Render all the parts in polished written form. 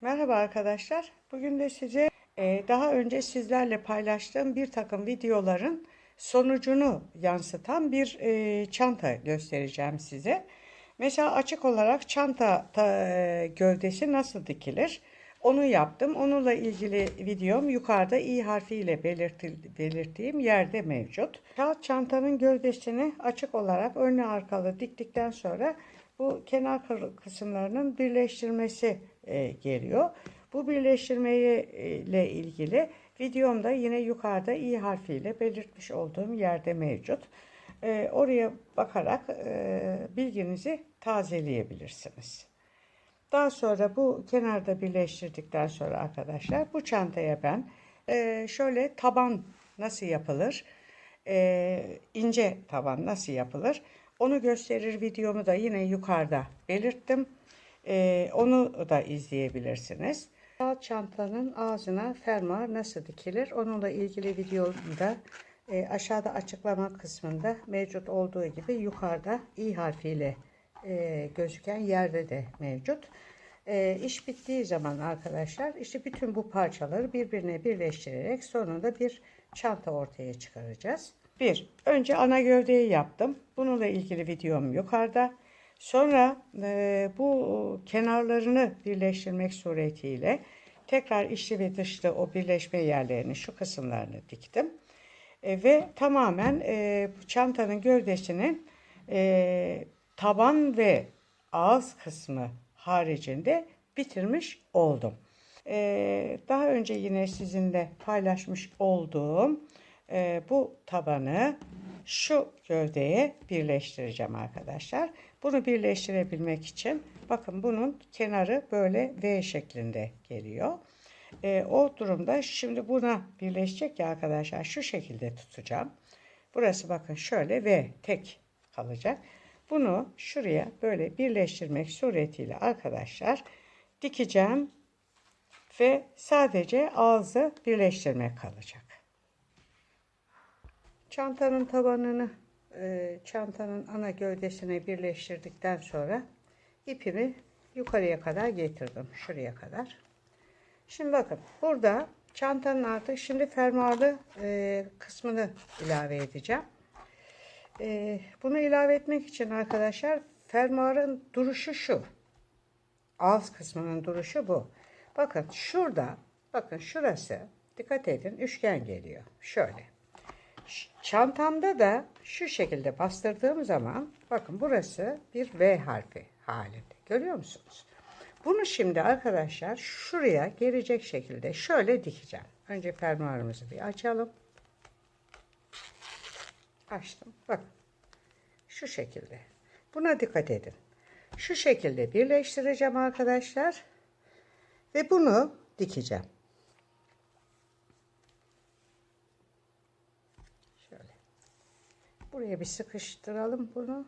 Merhaba arkadaşlar. Bugün de size daha önce sizlerle paylaştığım bir takım videoların sonucunu yansıtan bir çanta göstereceğim size. Mesela açık olarak çanta gövdesi nasıl dikilir? Onu yaptım. Onunla ilgili videom yukarıda i harfiyle belirttiğim yerde mevcut. Kağıt çantanın gövdesini açık olarak önlü arkalı diktikten sonra bu kenar kısımlarının birleştirmesi geliyor. Bu birleştirmeyi ile ilgili videomda yine yukarıda i harfiyle belirtmiş olduğum yerde mevcut. Oraya bakarak bilginizi tazeleyebilirsiniz. Daha sonra bu kenarda birleştirdikten sonra arkadaşlar bu çantaya ben şöyle taban nasıl yapılır, ince taban nasıl yapılır onu gösterir videomu da yine yukarıda belirttim. Onu da izleyebilirsiniz. Kağıt çantanın ağzına fermuar nasıl dikilir onunla ilgili videomda aşağıda açıklama kısmında mevcut olduğu gibi yukarıda i harfiyle gözüken yerde de mevcut. İş bittiği zaman arkadaşlar işte bütün bu parçaları birbirine birleştirerek sonunda bir çanta ortaya çıkaracağız. Önce ana gövdeyi yaptım. Bununla ilgili videom yukarıda. Sonra bu kenarlarını birleştirmek suretiyle tekrar içli ve dışlı o birleşme yerlerini şu kısımlarını diktim. Ve tamamen çantanın gövdesinin taban ve ağız kısmı haricinde bitirmiş oldum. Daha önce yine sizinle paylaşmış olduğum bu tabanı şu gövdeye birleştireceğim arkadaşlar. Bunu birleştirebilmek için bakın bunun kenarı böyle V şeklinde geliyor. O durumda şimdi buna birleşecek ya arkadaşlar şu şekilde tutacağım. Burası bakın şöyle V tek kalacak. Bunu şuraya böyle birleştirmek suretiyle arkadaşlar dikeceğim ve sadece ağzı birleştirmek kalacak. Çantanın tabanını çantanın ana gövdesine birleştirdikten sonra ipimi yukarıya kadar getirdim. Şuraya kadar. Şimdi bakın burada çantanın artık şimdi fermuarlı kısmını ilave edeceğim. Bunu ilave etmek için arkadaşlar fermuarın duruşu şu. Ağız kısmının duruşu bu. Bakın şurada, bakın şurası dikkat edin üçgen geliyor. Şöyle. Çantamda da şu şekilde bastırdığım zaman bakın burası bir V harfi halinde. Görüyor musunuz? Bunu şimdi arkadaşlar şuraya gelecek şekilde şöyle dikeceğim. Önce fermuarımızı bir açalım. Açtım. Bakın. Şu şekilde. Buna dikkat edin. Şu şekilde birleştireceğim arkadaşlar. Ve bunu dikeceğim. Şöyle. Buraya bir sıkıştıralım bunu.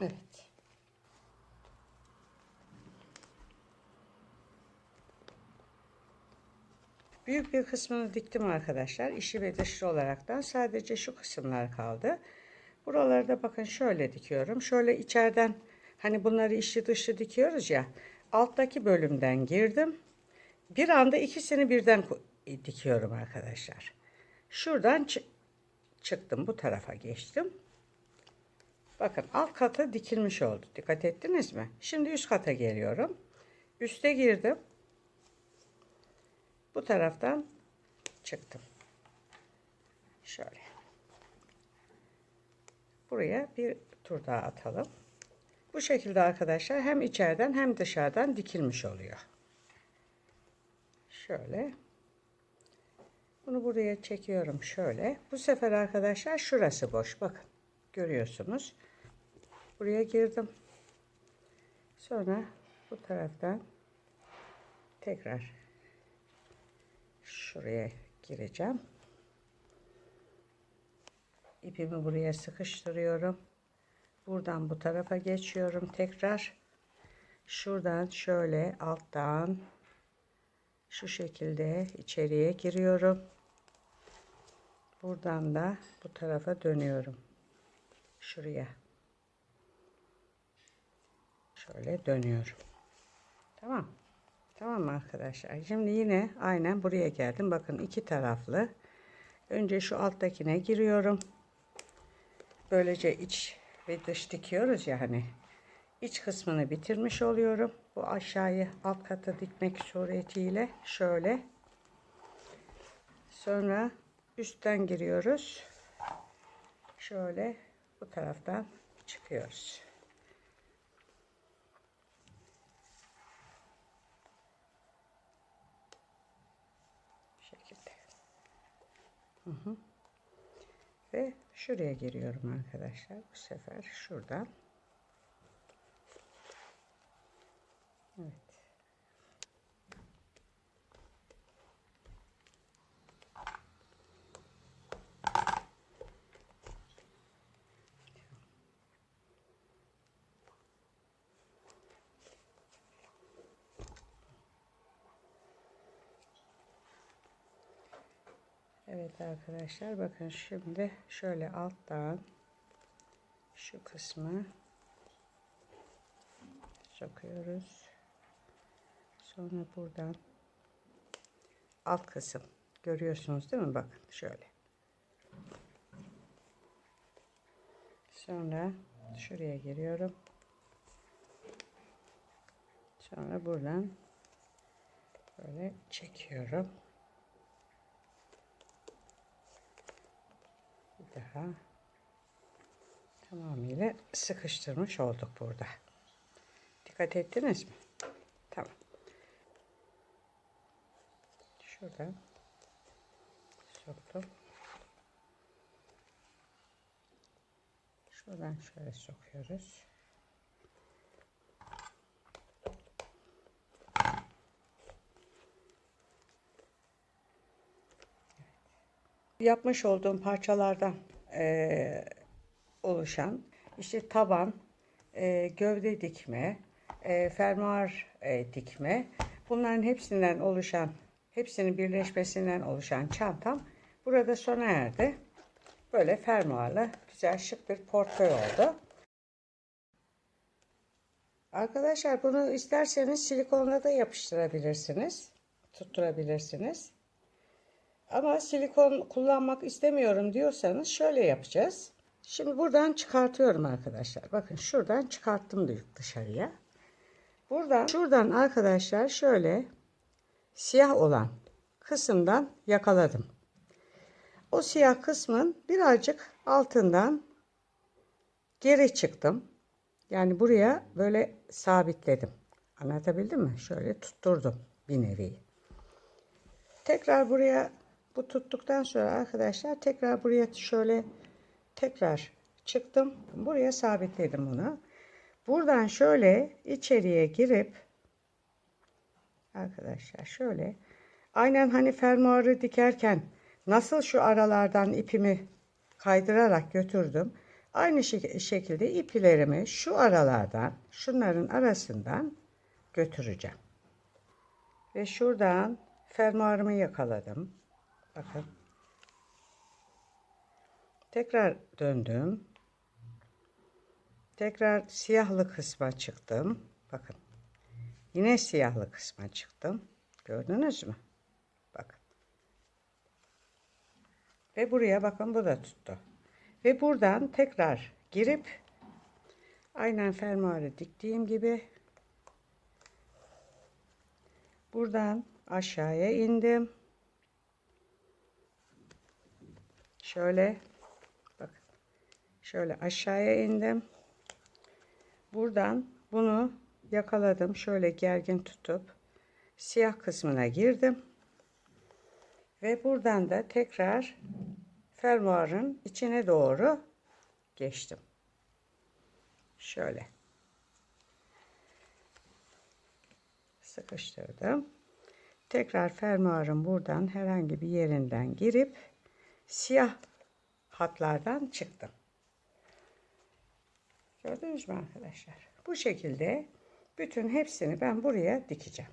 Evet. Büyük bir kısmını diktim arkadaşlar. İçi ve dışlı olaraktan sadece şu kısımlar kaldı. Buraları da bakın şöyle dikiyorum. Şöyle içeriden hani bunları içli dışlı dikiyoruz ya. Alttaki bölümden girdim. Bir anda ikisini birden dikiyorum arkadaşlar. Şuradan çıktım. Bu tarafa geçtim. Bakın alt katı dikilmiş oldu. Dikkat ettiniz mi? Şimdi üst kata geliyorum. Üste girdim. Bu taraftan çıktım. Şöyle. Buraya bir tur daha atalım. Bu şekilde arkadaşlar hem içeriden hem dışarıdan dikilmiş oluyor. Şöyle. Bunu buraya çekiyorum şöyle. Bu sefer arkadaşlar şurası boş. Bakın. Görüyorsunuz. Buraya girdim. Sonra bu taraftan tekrar şuraya gireceğim. İpimi buraya sıkıştırıyorum. Buradan bu tarafa geçiyorum tekrar. Şuradan şöyle alttan şu şekilde içeriye giriyorum. Buradan da bu tarafa dönüyorum. Şuraya. Şöyle dönüyorum. Tamam. Tamam mı arkadaşlar? Şimdi yine aynen buraya geldim. Bakın iki taraflı. Önce şu alttakine giriyorum. Böylece iç ve dış dikiyoruz ya hani. İç kısmını bitirmiş oluyorum. Bu aşağıyı alt kata dikmek suretiyle şöyle. Sonra üstten giriyoruz. Şöyle bu taraftan çıkıyoruz. Bu şekilde. Ve şuraya giriyorum arkadaşlar. Bu sefer şuradan. Evet. Evet arkadaşlar bakın şimdi şöyle alttan şu kısmı sokuyoruz. Sonra buradan alt kısım görüyorsunuz değil mi? Bakın şöyle. Sonra şuraya giriyorum. Sonra buradan böyle çekiyorum. Bir daha tamamıyla sıkıştırmış olduk burada. Dikkat ettiniz mi? Tamam. Şuradan soktum. Şuradan şöyle sokuyoruz. Yapmış olduğum parçalardan oluşan işte taban, gövde dikme, fermuar dikme, bunların hepsinden oluşan, hepsinin birleşmesinden oluşan çantam burada sona erdi. Böyle fermuarlı güzel şık bir portföy oldu. Arkadaşlar bunu isterseniz silikonla da yapıştırabilirsiniz, tutturabilirsiniz. Ama silikon kullanmak istemiyorum diyorsanız şöyle yapacağız. Şimdi buradan çıkartıyorum arkadaşlar. Bakın şuradan çıkarttım dışarıya. Şuradan arkadaşlar şöyle siyah olan kısımdan yakaladım. O siyah kısmın birazcık altından geri çıktım. Yani buraya böyle sabitledim. Anlatabildim mi? Şöyle tutturdum bir nevi. Tekrar buraya bu tuttuktan sonra arkadaşlar tekrar buraya şöyle tekrar çıktım. Buraya sabitledim bunu. Buradan şöyle içeriye girip arkadaşlar şöyle aynen hani fermuarı dikerken nasıl şu aralardan ipimi kaydırarak götürdüm. Aynı şekilde iplerimi şu aralardan, şunların arasından götüreceğim. Ve şuradan fermuarımı yakaladım. Bakın. Tekrar döndüm. Tekrar siyahlı kısma çıktım. Bakın. Yine siyahlı kısma çıktım. Gördünüz mü? Bakın. Ve buraya bakın bu da tuttu. Ve buradan tekrar girip aynen fermuarı diktiğim gibi buradan aşağıya indim. Şöyle bakın. Şöyle aşağıya indim. Buradan bunu yakaladım. Şöyle gergin tutup siyah kısmına girdim. Ve buradan da tekrar fermuarın içine doğru geçtim. Şöyle sıkıştırdım. tekrar fermuarın buradan herhangi bir yerinden girip siyah hatlardan çıktım. Gördünüz mü arkadaşlar? Bu şekilde bütün hepsini ben buraya dikeceğim.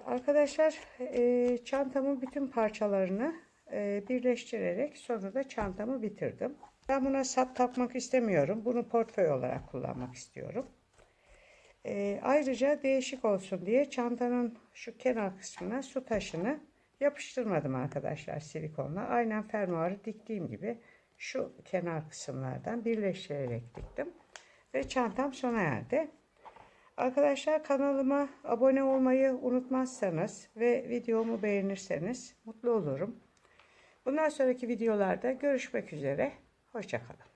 Arkadaşlar çantamın bütün parçalarını birleştirerek sonra da çantamı bitirdim. Ben buna sap takmak istemiyorum. Bunu portföy olarak kullanmak istiyorum. Ayrıca değişik olsun diye çantanın şu kenar kısmına su taşını yapıştırmadım arkadaşlar silikonla. Aynen fermuarı diktiğim gibi şu kenar kısımlardan birleştirerek diktim. Ve çantam sona erdi. Arkadaşlar kanalıma abone olmayı unutmazsanız ve videomu beğenirseniz mutlu olurum. Bundan sonraki videolarda görüşmek üzere. Hoşça kalın.